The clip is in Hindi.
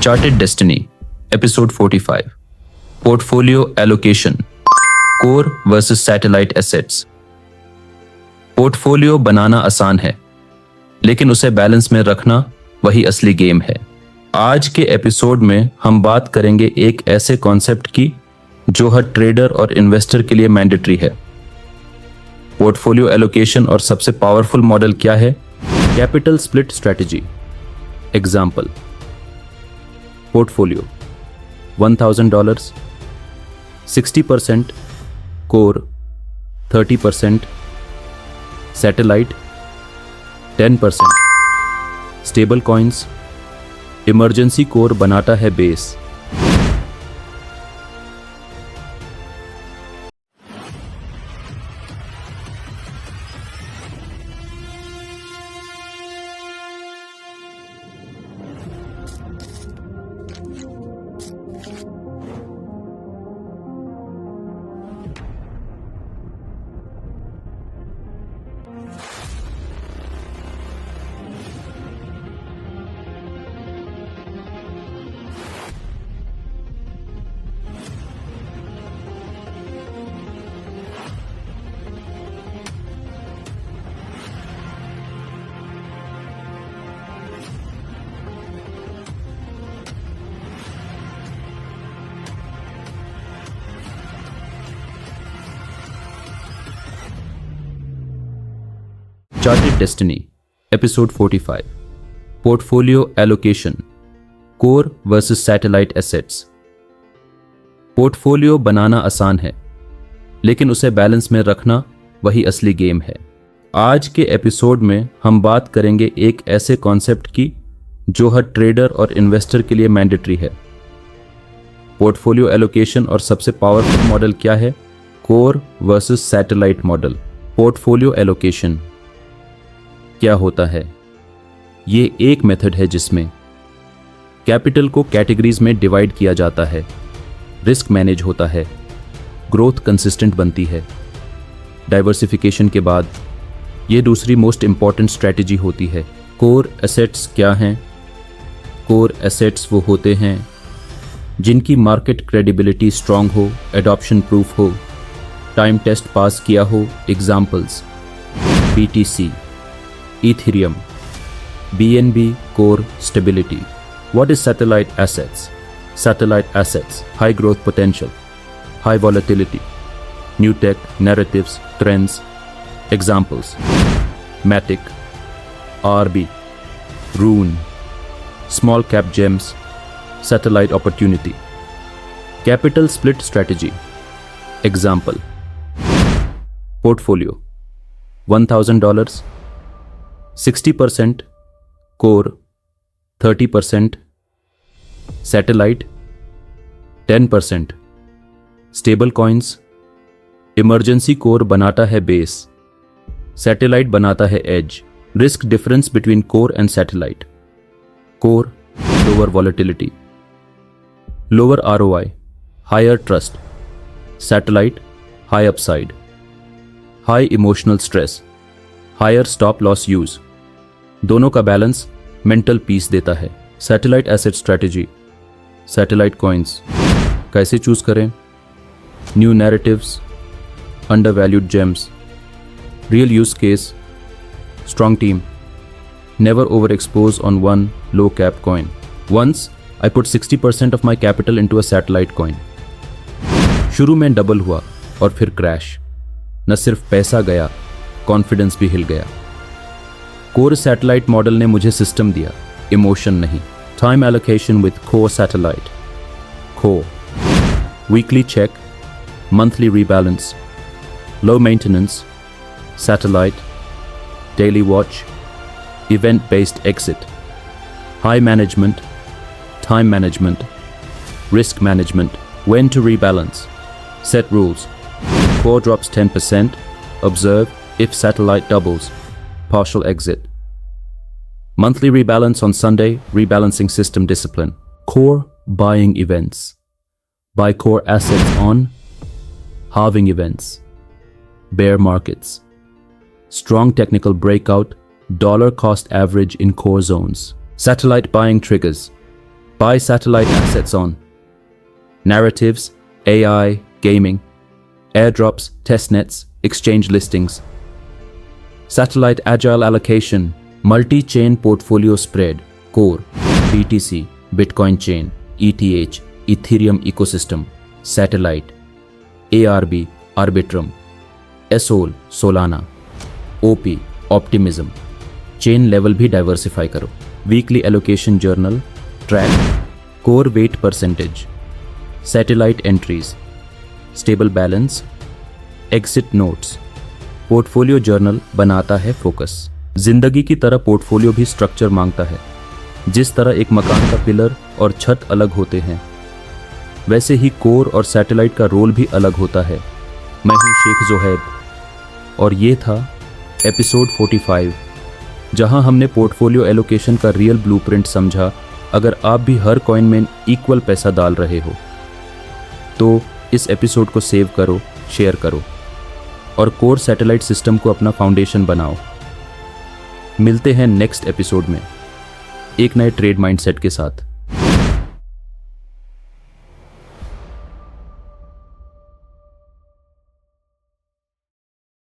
Charted Destiny, Episode 45. Portfolio Allocation, Core versus Satellite Assets. Portfolio बनाना आसान है, लेकिन उसे बैलेंस में रखना वही असली गेम है। आज के एपिसोड में हम बात करेंगे एक ऐसे कॉन्सेप्ट की जो हर ट्रेडर और इन्वेस्टर के लिए मैंडेटरी है। पोर्टफोलियो एलोकेशन और सबसे पावरफुल मॉडल क्या है? Capital split strategy. Example: portfolio $1000, 60% core, 30% satellite, 10% stable coins. Emergency core बनाता है base. Charted Destiny, Episode 45. Portfolio Allocation, Core versus Satellite Assets. Portfolio बनाना आसान है, लेकिन उसे बैलेंस में रखना वही असली गेम है। आज के एपिसोड में हम बात करेंगे एक ऐसे कॉन्सेप्ट की जो हर ट्रेडर और इन्वेस्टर के लिए मैंडेटरी है। पोर्टफोलियो एलोकेशन और सबसे पावरफुल मॉडल क्या है? Core versus satellite model. Portfolio allocation क्या होता है? ये एक मेथड है जिसमें कैपिटल को कैटेगरीज में डिवाइड किया जाता है, रिस्क मैनेज होता है, ग्रोथ कंसिस्टेंट बनती है। डाइवर्सिफिकेशन के बाद ये दूसरी मोस्ट इंपॉर्टेंट स्ट्रैटेजी होती है। कोर एसेट्स क्या हैं? कोर एसेट्स वो होते हैं जिनकी मार्केट क्रेडिबिलिटी स्ट्रांग हो, एडॉप्शन प्रूफ हो, टाइम टेस्ट पास किया हो। Examples: BTC, Ethereum, BNB Core Stability. What is satellite assets? Satellite assets: high growth potential, high volatility, new tech, narratives, trends. Examples: Matic, RB, Rune. Small cap gems, satellite opportunity. Capital split strategy. Example: portfolio $1000, 60% core, 30% satellite, 10% stable coins. Emergency core बनाता है बेस, सैटेलाइट बनाता है edge. Risk difference between core and satellite: core lower volatility, lower ROI, higher trust. Satellite high upside, high emotional stress, higher stop loss use. दोनों का बैलेंस मेंटल पीस देता है। Satellite asset strategy. Satellite coins कैसे चूज करें? New narratives, undervalued gems, real use case, strong team. Never over expose on one low cap coin. Once I put 60% of my capital into a satellite coin. शुरू में डबल हुआ और फिर क्रैश। न सिर्फ पैसा गया, कॉन्फिडेंस भी हिल गया। कोर सैटेलाइट मॉडल ने मुझे सिस्टम दिया, इमोशन नहीं। Time allocation with core satellite. Core weekly check, monthly rebalance, low maintenance. Satellite daily watch, event based exit, high management, time management, risk management, when to rebalance, set rules. Core drops 10%, observe if satellite doubles, partial exit. Monthly rebalance on Sunday, rebalancing system discipline. Core buying events. Buy core assets on halving events, bear markets, strong technical breakout, dollar cost average in core zones. Satellite buying triggers. Buy satellite assets on narratives, AI, gaming, airdrops, testnets, exchange listings. Satellite agile allocation, multi-chain portfolio spread, core, BTC, Bitcoin chain, ETH, Ethereum ecosystem, satellite, ARB, Arbitrum, SOL, Solana, OP, Optimism. Chain level भी डाइवर्सिफाई करो. Weekly allocation journal, track, core wait percentage, satellite entries, stable balance, exit notes. Portfolio journal बनाता है फोकस. जिंदगी की तरह पोर्टफोलियो भी स्ट्रक्चर मांगता है. जिस तरह एक मकान का पिलर और छत अलग होते हैं, वैसे ही कोर और सैटेलाइट का रोल भी अलग होता है. मैं हूं शेख जोहैब और ये था एपिसोड 45, जहां हमने पोर्टफोलियो एलोकेशन का रियल ब्लूप्रिंट समझा. अगर आप भी हर कॉइन में इक्वल पैसा डाल रहे हो तो इस एपिसोड को सेव करो, शेयर करो और कोर सैटेलाइट सिस्टम को अपना फाउंडेशन बनाओ. मिलते हैं नेक्स्ट एपिसोड में एक नए ट्रेड माइंडसेट के साथ.